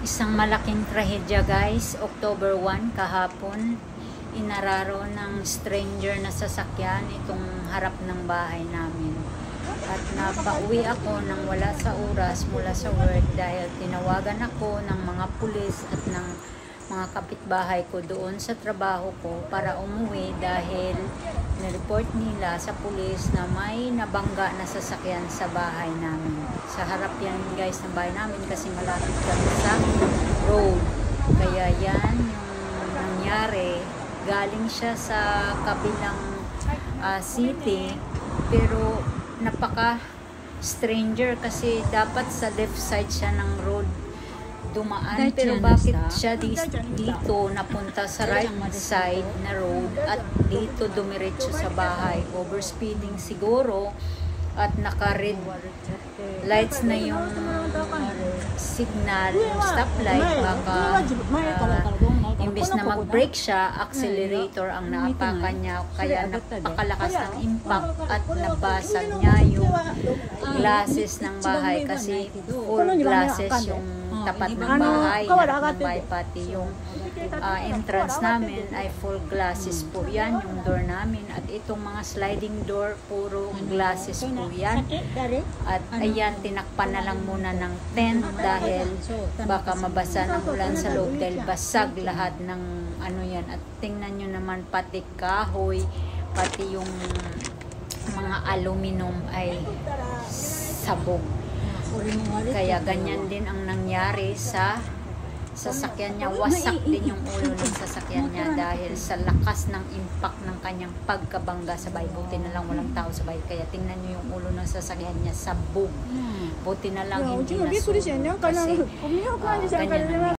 Isang malaking trahedya guys, October 1 kahapon, inararo ng stranger na sasakyan itong harap ng bahay namin. At napauwi ako nang wala sa oras mula sa work dahil tinawagan ako ng mga pulis at ng mga kapitbahay ko doon sa trabaho ko para umuwi dahil nireport nila sa pulis na may nabangga na sasakyan sa bahay namin. Sa harap yan guys ng bahay namin kasi malapit kami sa road. Kaya yan yung nangyari. Galing siya sa kabilang city pero napaka stranger kasi dapat sa left side siya ng road dumaan, pero bakit siya dito napunta sa right side na road at dito dumiretso sa bahay? Overspeeding siguro at naka-red lights na yung signal, yung stoplight. Baka imbes na mag-brake siya, accelerator ang naapakan niya, kaya napakalakas ng impact at nabasag niya yung glasses ng bahay kasi full glasses yung tapat ng bahay, harap ng bahay, pati yung entrance namin ay full glasses po yan, yung door namin, at itong mga sliding door puro glasses po yan. At ayan, tinakpan na lang muna ng tent dahil baka mabasa ng ulan sa loob dahil basag lahat ng ano yan. At tingnan nyo naman, pati kahoy, pati yung mga aluminum ay sabog. Kaya ganyan din ang nangyari sa sasakyan niya. Wasak din yung ulo ng sasakyan niya dahil sa lakas ng impact ng kanyang pagkabangga sa bahay. Buti na lang walang tao sa bahay. Kaya tingnan niyo yung ulo ng sasakyan niya, sabog. Buti na lang hindi nasunog kasi ganyan